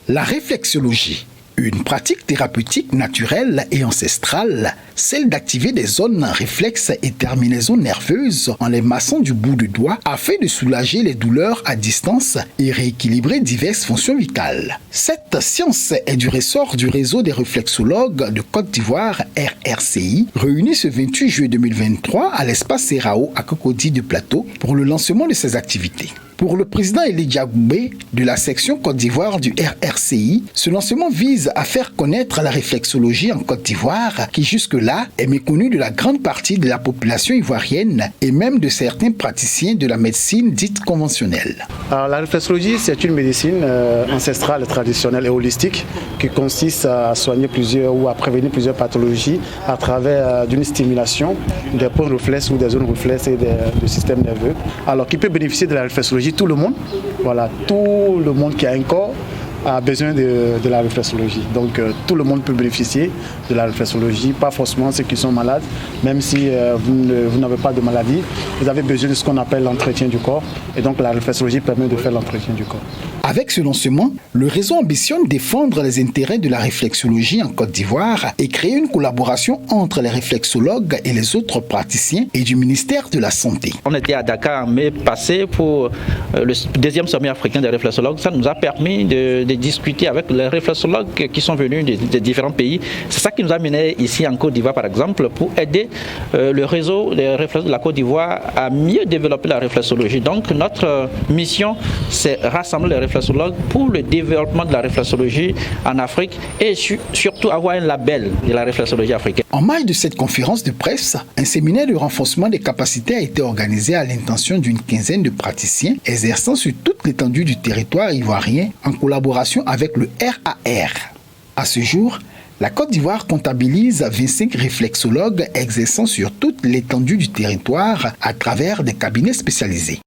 La réflexologie, une pratique thérapeutique naturelle et ancestrale, celle d'activer des zones réflexes et terminaisons nerveuses en les massant du bout du doigt afin de soulager les douleurs à distance et rééquilibrer diverses fonctions vitales. Cette science est du ressort du réseau des réflexologues de Côte d'Ivoire, RRCI, réuni ce 28 juillet 2023 à l'espace Serao à Cocody de Plateau pour le lancement de ses activités. Pour le président Elijah Goubé de la section Côte d'Ivoire du RRCI, ce lancement vise à faire connaître la réflexologie en Côte d'Ivoire qui jusque-là est méconnue de la grande partie de la population ivoirienne et même de certains praticiens de la médecine dite conventionnelle. Alors, la réflexologie, c'est une médecine ancestrale, traditionnelle et holistique qui consiste à soigner ou à prévenir plusieurs pathologies à travers d'une stimulation des points réflexes ou des zones réflexes et du système nerveux. Alors, qui peut bénéficier de la réflexologie? Tout le monde, voilà, tout le monde qui a un corps a besoin de la réflexologie. Donc tout le monde peut bénéficier de la réflexologie, pas forcément ceux qui sont malades, même si vous n'avez pas de maladie, vous avez besoin de ce qu'on appelle l'entretien du corps et donc la réflexologie permet de faire l'entretien du corps. Avec ce lancement, le réseau ambitionne défendre les intérêts de la réflexologie en Côte d'Ivoire et créer une collaboration entre les réflexologues et les autres praticiens et du ministère de la Santé. On était à Dakar en mai passé pour le deuxième sommet africain des réflexologues. Ça nous a permis de discuter avec les réflexologues qui sont venus des différents pays. C'est ça qui nous a mené ici en Côte d'Ivoire, par exemple, pour aider le réseau des réflexologues de la Côte d'Ivoire à mieux développer la réflexologie. Donc notre mission, c'est rassembler les réflexologues pour le développement de la réflexologie en Afrique et surtout avoir un label de la réflexologie africaine. En marge de cette conférence de presse, un séminaire de renforcement des capacités a été organisé à l'intention d'une quinzaine de praticiens exerçant sur toute l'étendue du territoire ivoirien en collaboration avec le RAR. À ce jour, la Côte d'Ivoire comptabilise 25 réflexologues exerçant sur toute l'étendue du territoire à travers des cabinets spécialisés.